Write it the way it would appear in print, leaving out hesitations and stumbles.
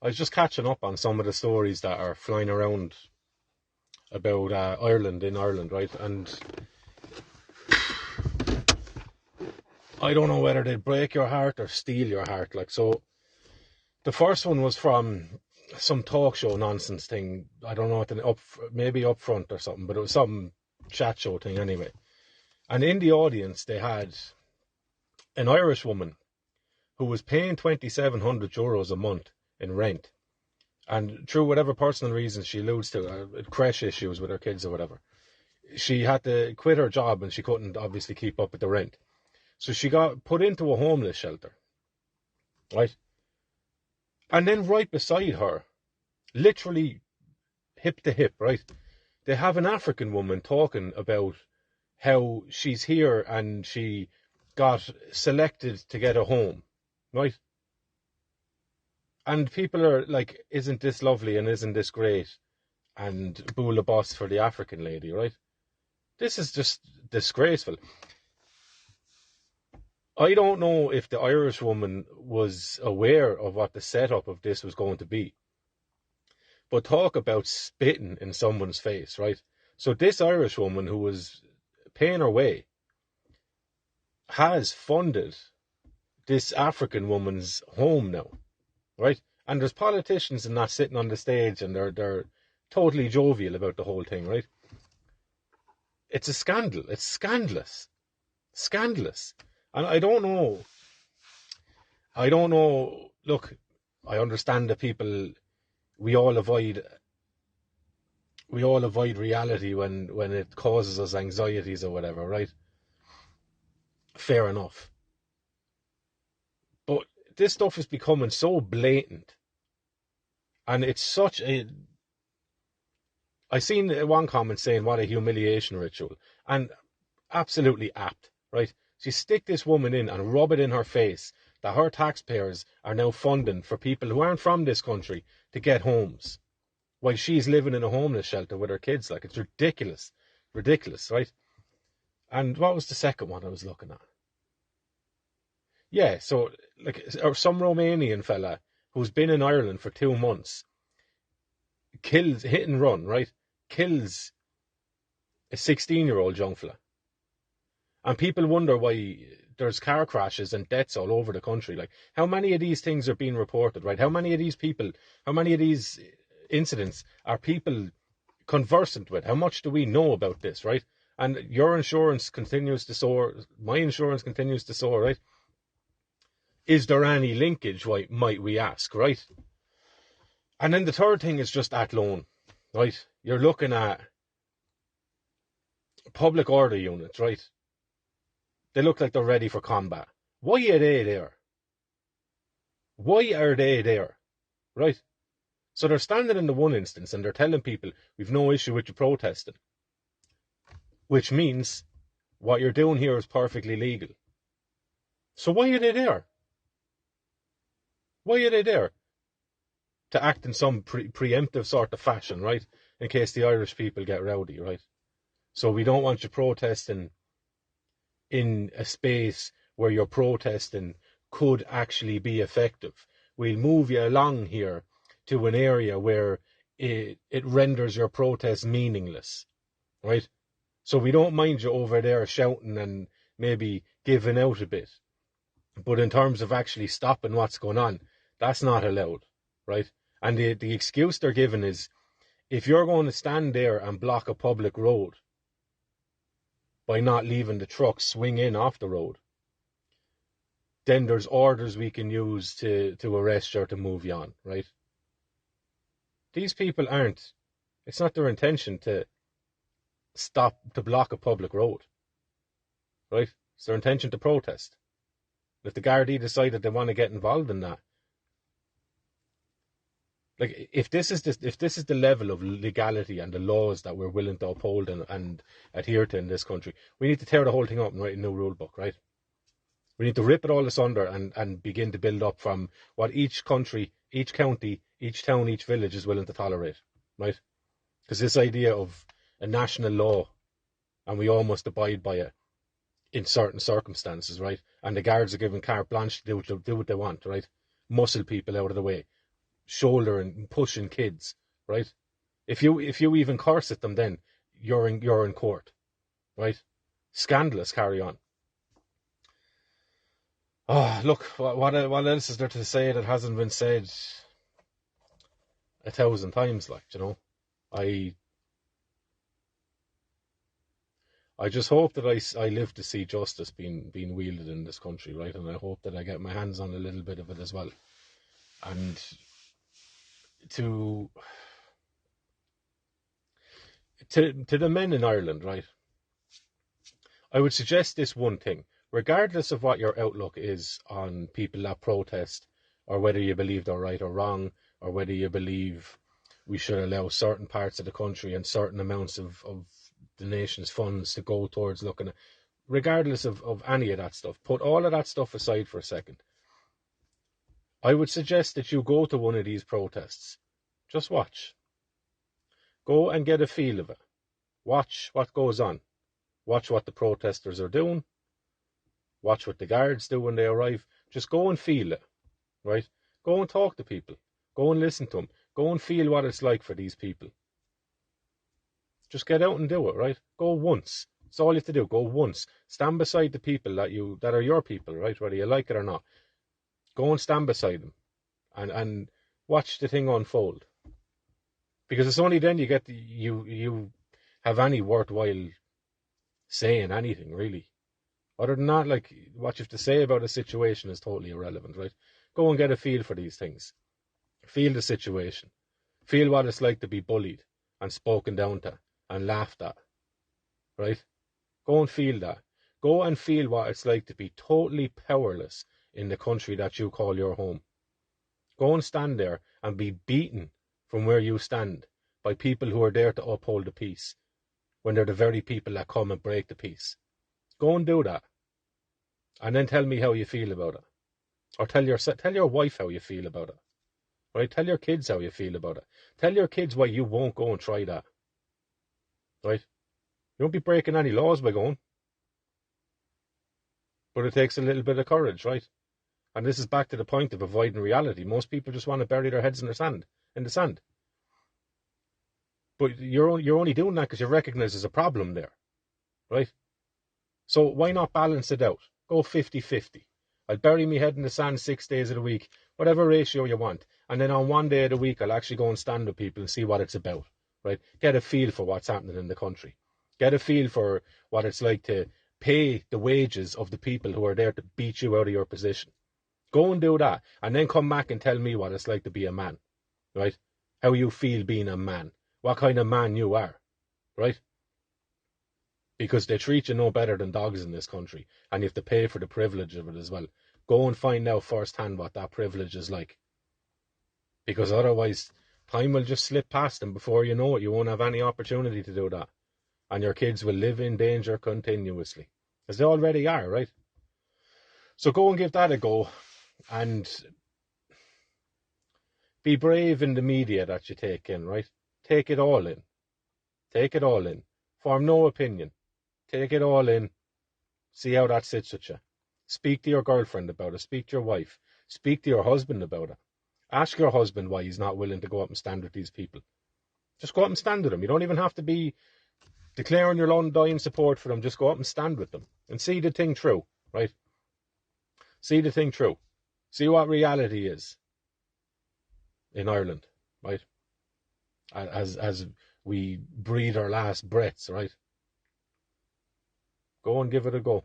I was just catching up on some of the stories that are flying around about Ireland, right? And I don't know whether they break your heart or steal your heart. Like, so the first one was from some talk show nonsense thing. I don't know what maybe up front or something, but it was some chat show thing anyway. And in the audience, they had an Irish woman who was paying €2,700 a month in rent. And through whatever personal reasons she alludes to, creche issues with her kids or whatever, she had to quit her job and she couldn't obviously keep up with the rent. So she got put into a homeless shelter, right? And then right beside her, literally hip to hip, right, they have an African woman talking about how she's here and she got selected to get a home, right? And people are like, isn't this lovely and isn't this great? And boo la boss for the African lady, right? This is just disgraceful. I don't know if the Irish woman was aware of what the setup of this was going to be. But talk about spitting in someone's face, right? So this Irish woman who was paying her way has funded this African woman's home now, right? And there's politicians and that sitting on the stage and they're totally jovial about the whole thing, right? It's a scandal. It's scandalous. Scandalous. And I don't know. Look, I understand that people, we all avoid reality when it causes us anxieties or whatever, right? Fair enough. But this stuff is becoming so blatant. And it's such a... I seen one comment saying what a humiliation ritual. And absolutely apt, right? So you stick this woman in and rub it in her face that her taxpayers are now funding for people who aren't from this country to get homes, while she's living in a homeless shelter with her kids. Like, it's ridiculous. Ridiculous, right? And what was the second one I was looking at? Yeah, so like some Romanian fella who's been in Ireland for 2 months kills, hit and run, right? Kills a 16-year-old young fella. And people wonder why there's car crashes and deaths all over the country. Like, how many of these things are being reported, right? How many of these incidents are people conversant with? How much do we know about this, right? And your insurance continues to soar. My insurance continues to soar, right? Is there any linkage, might we ask, right? And then the third thing is just Athlone, right? You're looking at public order units, right? They look like they're ready for combat. Why are they there? Why are they there? Right? So they're standing in the one instance and they're telling people, we've no issue with you protesting. Which means what you're doing here is perfectly legal. So why are they there? Why are they there? To act in some preemptive sort of fashion, right? In case the Irish people get rowdy, right? So we don't want you protesting in a space where your protesting could actually be effective. We'll move you along here to an area where it renders your protest meaningless, right? So we don't mind you over there shouting and maybe giving out a bit. But in terms of actually stopping what's going on, that's not allowed, right? And the excuse they're giving is, if you're going to stand there and block a public road by not leaving the truck swing in off the road, then there's orders we can use to arrest you or to move you on, right? These people aren't, it's not their intention to block a public road, right? It's their intention to protest. If the Gardaí decided they want to get involved in that, like, if this is the level of legality and the laws that we're willing to uphold and adhere to in this country, we need to tear the whole thing up and write a new rule book, right? We need to rip it all asunder and begin to build up from what each country, each county, each town, each village is willing to tolerate, right? Because this idea of a national law and we all must abide by it in certain circumstances, right? And the guards are given carte blanche to do what they want, right? Muscle people out of the way. shouldering, pushing kids, right? If you even curse at them, then you're in court, right? Scandalous. Carry on. Oh, look, what else is there to say that hasn't been said 1,000 times? Like, you know, I just hope that I live to see justice being wielded in this country, right? And I hope that I get my hands on a little bit of it as well. And to the men in Ireland, right? I would suggest this one thing, regardless of what your outlook is on people that protest, or whether you believe they're right or wrong, or whether you believe we should allow certain parts of the country and certain amounts of the nation's funds to go towards looking at, regardless of any of that stuff, put all of that stuff aside for a second. I would suggest that you go to one of these protests. Just watch. Go and get a feel of it. Watch what goes on. Watch what the protesters are doing. Watch what the guards do when they arrive. Just go and feel it, right? Go and talk to people. Go and listen to them. Go and feel what it's like for these people. Just get out and do it, right? Go once. That's all you have to do. Go once. Stand beside the people that are your people, right? Whether you like it or not. Go and stand beside them and watch the thing unfold. Because it's only then you get you have any worthwhile saying anything, really. Other than that, like, what you have to say about a situation is totally irrelevant, right? Go and get a feel for these things. Feel the situation. Feel what it's like to be bullied and spoken down to and laughed at, right? Go and feel that. Go and feel what it's like to be totally powerless in the country that you call your home. Go and stand there and be beaten from where you stand by people who are there to uphold the peace, when they're the very people that come and break the peace. Go and do that. And then tell me how you feel about it. Or tell your wife how you feel about it. Right? Tell your kids how you feel about it. Tell your kids why you won't go and try that. Right? You won't be breaking any laws by going. But it takes a little bit of courage, right? And this is back to the point of avoiding reality. Most people just want to bury their heads in the sand. But you're only doing that because you recognise there's a problem there, right? So why not balance it out? Go 50-50. I'll bury my head in the sand 6 days of the week, whatever ratio you want. And then on one day of the week, I'll actually go and stand with people and see what it's about, right? Get a feel for what's happening in the country. Get a feel for what it's like to pay the wages of the people who are there to beat you out of your position. Go and do that. And then come back and tell me what it's like to be a man, right? How you feel being a man. What kind of man you are, right? Because they treat you no better than dogs in this country, and you have to pay for the privilege of it as well. Go and find out firsthand what that privilege is like. Because otherwise, time will just slip past, and before you know it, you won't have any opportunity to do that. And your kids will live in danger continuously. As they already are, right? So go and give that a go, and be brave in the media that you take in, right? Take it all in. Take it all in. Form no opinion. Take it all in. See how that sits with you. Speak to your girlfriend about it. Speak to your wife. Speak to your husband about it. Ask your husband why he's not willing to go up and stand with these people. Just go up and stand with them. You don't even have to be declaring your undying support for them. Just go up and stand with them and see the thing through, right? See the thing through. See what reality is in Ireland, right? As we breathe our last breaths, right? Go and give it a go.